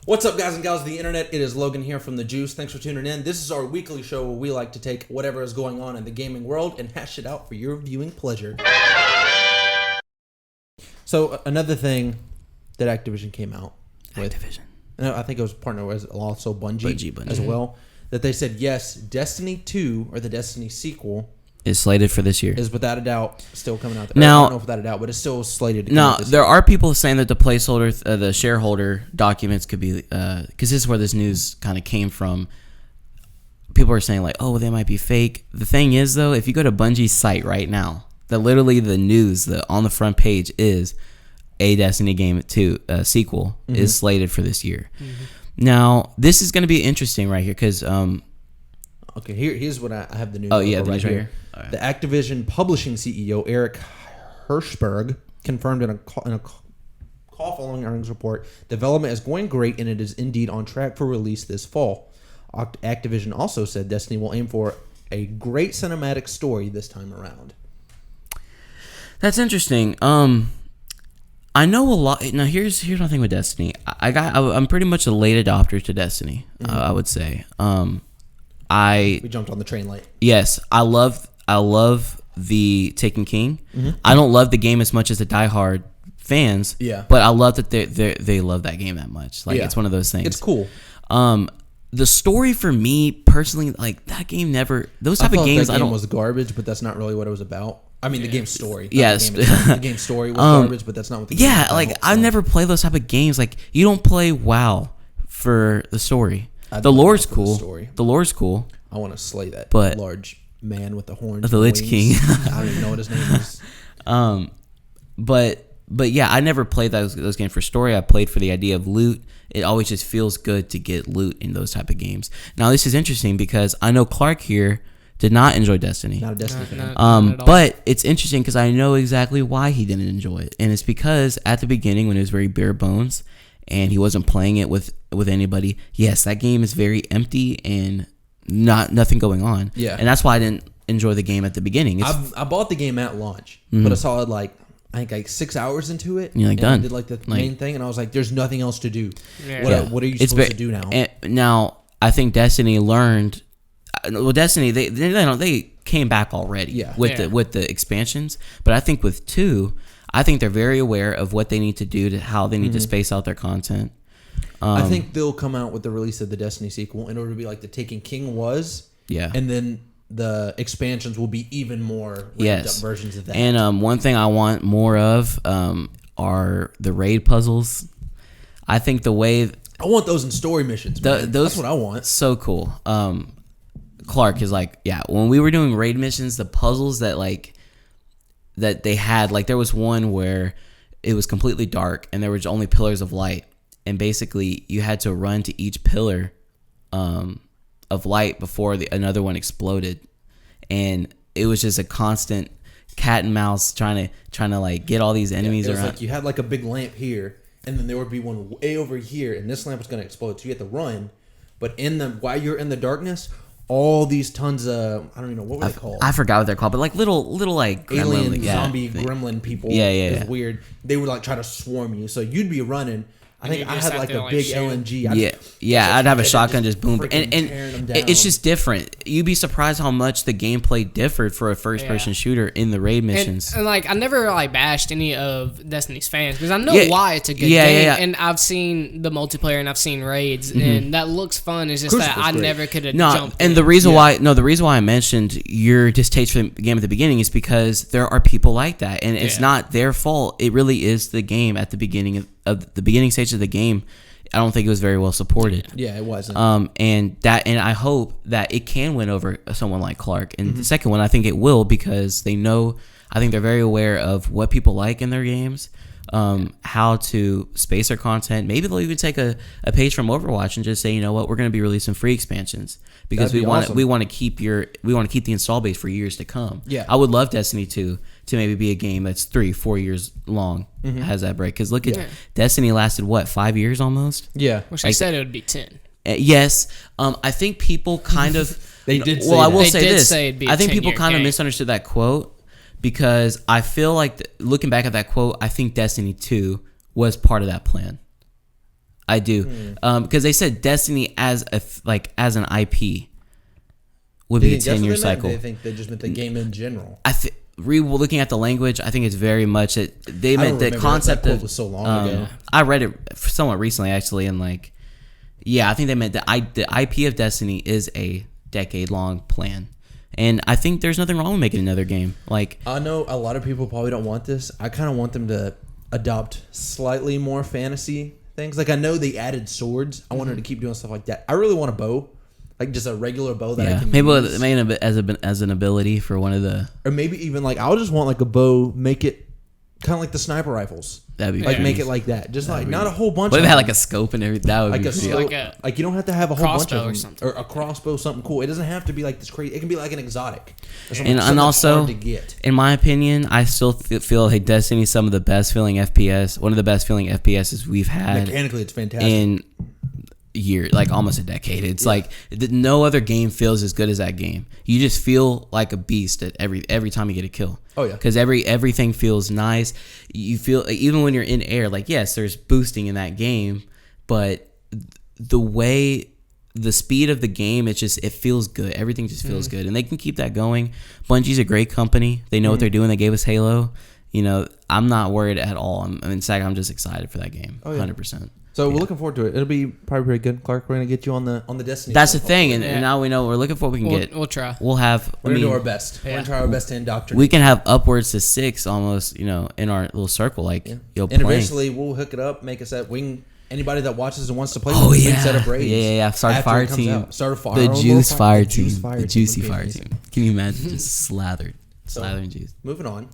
What's up, guys and gals of the internet? It is Logan here from The Juice. Thanks for tuning in. This is our weekly show where we like to take whatever is going on in the gaming world and hash it out for your viewing pleasure. So, another thing that Activision came out with. Activision. I think it was partner with also Bungie as well. That they said, yes, Destiny 2, or the Destiny sequel, is slated for this year. Is without a doubt still coming out. Now, I don't know if without a doubt, but it's still slated to come out this there year. are people saying that the placeholder, the shareholder documents could be, because this is where this news kind of came from. People are saying like, oh, they might be fake. The thing is, though, if you go to Bungie's site right now, that literally the news on the front page is a Destiny game 2 sequel is slated for this year. Now, this is going to be interesting right here because... Okay, here's what I have the news. Oh, yeah, the news right here. Right. The Activision publishing CEO, Eric Hirshberg, confirmed in a call following earnings report, development is going great and it is indeed on track for release this fall. Activision also said Destiny will aim for a great cinematic story this time around. That's interesting. I know a lot. Now, here's my thing with Destiny. I'm pretty much a late adopter to Destiny, I would say. We jumped on the train late. Yes, I love the Taken King. I don't love the game as much as the diehard fans. Yeah. But I love that they love that game that much. Like, it's one of those things. It's cool. The story for me personally, like that game never. Those type of games, that game was garbage, but that's not really what it was about. I mean, the game's story. Yes, the game's story was garbage, but that's not what the game. Yeah, like I never play those type of games. Like you don't play WoW for the story. The lore's cool. The lore's cool. I want to slay that large man with the horns. The Lich King. I don't even know what his name is. But yeah, I never played those games for story. I played for the idea of loot. It always just feels good to get loot in those type of games. Now this is interesting because I know Clark here did not enjoy Destiny. Not a Destiny fan. But it's interesting because I know exactly why he didn't enjoy it, and it's because at the beginning when it was very bare bones and he wasn't playing it with anybody. Yes, that game is very empty and nothing going on. Yeah, and that's why I didn't enjoy the game at the beginning. I bought the game at launch, but I saw it I think 6 hours into it. You're done. I did the main thing, and I was like, "There's nothing else to do. Yeah. What are you supposed to do now?" And now I think Destiny learned. Well, Destiny they came back already with the expansions, but I think with 2, I think they're very aware of what they need to do to how they need to space out their content. I think they'll come out with the release of the Destiny sequel in order to be like the Taken King was. Yeah, and then the expansions will be even more ramped up versions of that. And one thing I want more of are the raid puzzles. I think the way I want those in story missions. That's what I want. So cool. Clark is like, when we were doing raid missions, the puzzles that they had, like there was one where it was completely dark and there were only pillars of light, and basically you had to run to each pillar of light before another one exploded, and it was just a constant cat and mouse trying to like get all these enemies around. Like you had like a big lamp here, and then there would be one way over here, and this lamp was going to explode, so you had to run. But while you're in the darkness, all these tons of, I don't even know, what were they called? I forgot what they're called, but like little like alien zombie gremlin people. Yeah. It was weird. They would like try to swarm you, so you'd be running. I think I had like a big LNG. I'd have a shotgun just boom, and it's just different. You'd be surprised how much the gameplay differed for a first-person shooter in the raid missions. And like I never like bashed any of Destiny's fans because I know why it's a good game, and I've seen the multiplayer and I've seen raids, and that looks fun. It's just that I never could have jumped. And the reason why I mentioned your distaste for the game at the beginning is because there are people like that, and it's not their fault. It really is the game at the beginning of the beginning stage of the game. I don't think it was very well supported. Yeah, it wasn't. And I hope that it can win over someone like Clark. And the second one, I think it will, because they know. I think they're very aware of what people like in their games, how to space their content. Maybe they'll even take a page from Overwatch and just say, you know what, we're going to be releasing free expansions because we want to keep the install base for years to come. Yeah, I would love Destiny 2 to maybe be a game that's 3-4 years long, has that break. Because look at Destiny lasted, 5 years almost? Yeah. Which I said it would be 10. Yes. I think people kind of... They did say Well, I will they say did this. Say it'd be I think people 10-year kind of game. misunderstood that quote, because I feel like, looking back at that quote, I think Destiny 2 was part of that plan. I do. Because they said Destiny as an IP would be a 10-year cycle. They think they just meant the game in general. Looking at the language, I think it's very much that they meant the concept that was so long ago. I read it somewhat recently, actually, and I think they meant the IP of Destiny is a decade-long plan. And I think there's nothing wrong with making another game. I know a lot of people probably don't want this. I kind of want them to adopt slightly more fantasy things. I know they added swords. I want them to keep doing stuff like that. I really want a bow. Just a regular bow that I can use. Maybe as an ability for one of the... Or maybe even, I'll just want, a bow, make it kind of like the sniper rifles. That'd be make it like that. Just, not a whole bunch of them. What if it had, a scope and everything? That would be scope. You don't have to have a whole bunch of them. Or something. Or a crossbow, something cool. It doesn't have to be, this crazy... It can be, an exotic. And also, hard to get. In my opinion, I still feel like Destiny is some of the best feeling FPS. One of the best feeling FPSs we've had. Mechanically, it's fantastic. In year, almost a decade. It's no other game feels as good as that game. You just feel like a beast at every time you get a kill. Oh yeah, because everything feels nice. You feel even when you're in air. Yes, there's boosting in that game, but the speed of the game, it feels good. Everything just feels good, and they can keep that going. Bungie's a great company. They know what they're doing. They gave us Halo. I'm not worried at all. I'm just excited for that game. 100%. So we're looking forward to it. It'll be probably pretty good. Clark, we're gonna get you on the Destiny. That's the thing, and now we know we're looking for what we can get. We'll try. We'll have. We're gonna do our best. We're gonna try our best to indoctrinate. We can have upwards to 6 almost, in our little circle, and eventually we'll hook it up, make a set. Anybody that watches and wants to play, big set of raids. Yeah. Start a fire team. Start a fire. The juice fire team. The juicy fire team. Can you imagine just slathering juice? Moving on.